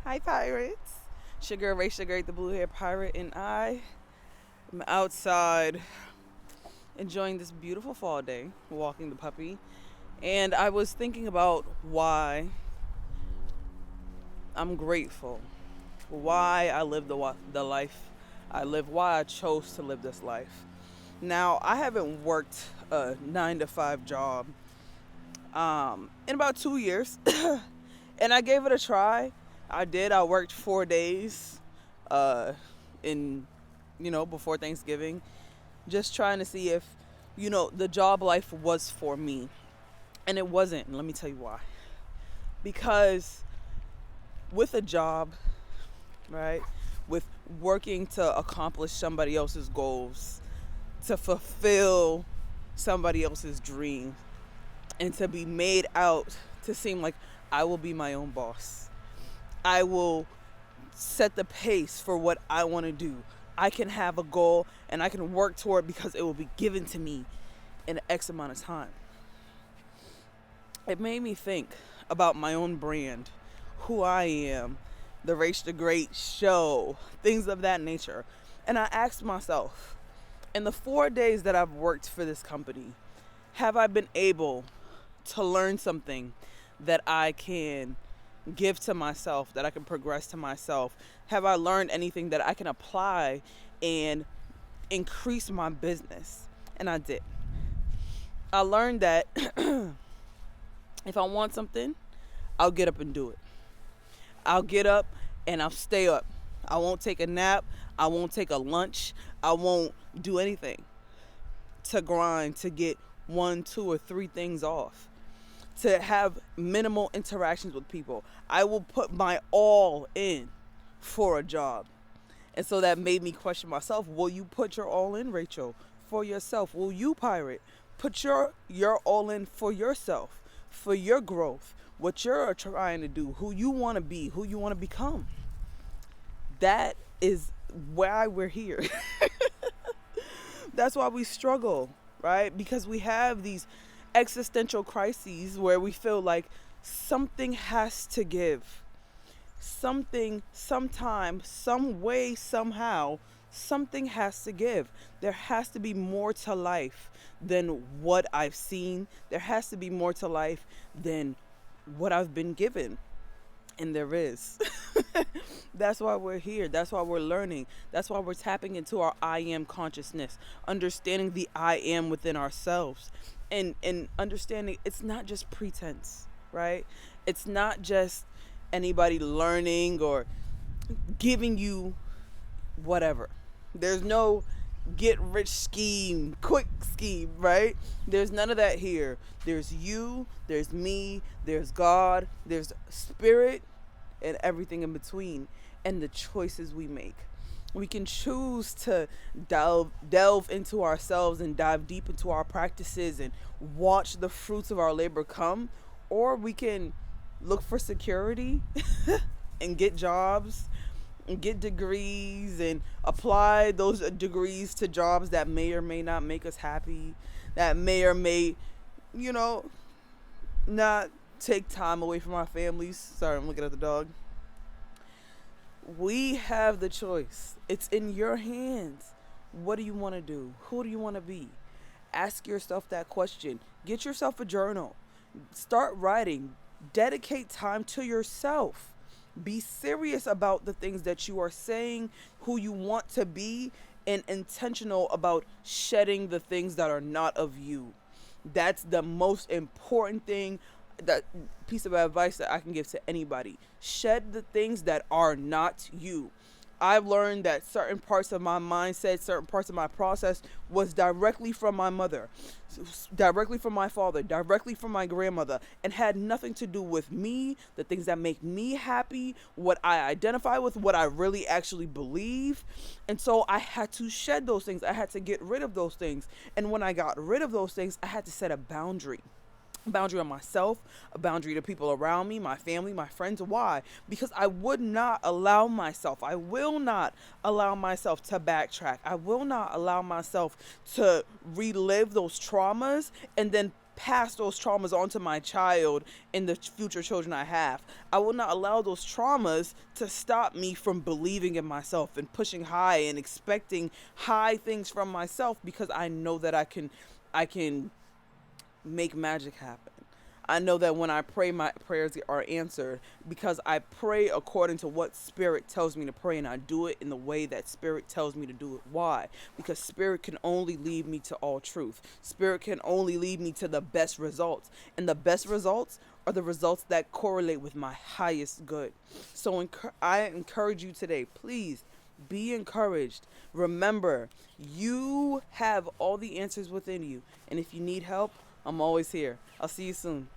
Hi, pirates. Sugar Ray Sugar the blue hair pirate, and I am outside enjoying this beautiful fall day, walking the puppy. And I was thinking about why I'm grateful, why I live the life I live, why I chose to live this life. Now, I haven't worked a 9 to 5 job in about 2 years, and I gave it a try. I did. I worked 4 days uh, in, before Thanksgiving, just trying to see if, the job life was for me. And it wasn't. And let me tell you why. Because with a job, right, with working to accomplish somebody else's goals, to fulfill somebody else's dream, and to be made out to seem like I will be my own boss. I will set the pace for what I want to do. I can have a goal and I can work toward it because it will be given to me in X amount of time. It made me think about my own brand, who I am, the Rach the Great show, things of that nature. And I asked myself, in the 4 days that I've worked for this company, have I been able to learn something that I can give to myself, that I can progress to myself? Have I learned anything that I can apply and increase my business? And I did. I learned that if I want something, I'll get up and do it. I'll get up and I'll stay up. I won't take a nap. I won't take a lunch. I won't do anything to grind, to get 1, 2, or 3 things off, to have minimal interactions with people. I will put my all in for a job. And so that made me question myself. Will you put your all in, Rachel, for yourself? Will you, pirate, put your all in for yourself, for your growth, what you're trying to do, who you want to be, who you want to become? That is why we're here. That's why we struggle, right? Because we have these existential crises where we feel like something has to give. Something, sometime, some way, somehow, something has to give. There has to be more to life than what I've seen. There has to be more to life than what I've been given. And there is. That's why we're here. That's why we're learning. That's why we're tapping into our I am consciousness, understanding the I am within ourselves, and understanding it's not just pretense, right? It's not just anybody learning or giving you whatever. There's no get rich scheme, quick scheme, right? There's none of that here. There's you, there's me, there's God, there's spirit, and everything in between, and the choices we make. We can choose to delve into ourselves and dive deep into our practices and watch the fruits of our labor come, or we can look for security and get jobs and get degrees and apply those degrees to jobs that may or may not make us happy, that may or may, not take time away from our families. Sorry, I'm looking at the dog. We have the choice. It's in your hands. What do you want to do? Who do you want to be? Ask yourself that question. Get yourself a journal. Start writing. Dedicate time to yourself. Be serious about the things that you are saying, who you want to be, and intentional about shedding the things that are not of you. That's the most important thing, that piece of advice that I can give to anybody. Shed the things that are not you. I've learned that certain parts of my mindset, certain parts of my process was directly from my mother, directly from my father, directly from my grandmother, and had nothing to do with me, the things that make me happy, what I identify with, what I really actually believe. And so I had to shed those things. I had to get rid of those things. And when I got rid of those things, I had to set a boundary. A boundary on myself, a boundary to people around me, my family, my friends. Why? Because I would not allow myself, I will not allow myself to backtrack. I will not allow myself to relive those traumas and then pass those traumas on to my child and the future children I have. I will not allow those traumas to stop me from believing in myself and pushing high and expecting high things from myself, because I know that I can make magic happen. I know that when I pray, my prayers are answered because I pray according to what Spirit tells me to pray, and I do it in the way that Spirit tells me to do it. Why? Because Spirit can only lead me to all truth. Spirit can only lead me to the best results, and the best results are the results that correlate with my highest good. So I encourage you today, please be encouraged. Remember, you have all the answers within you, and if you need help, I'm always here. I'll see you soon.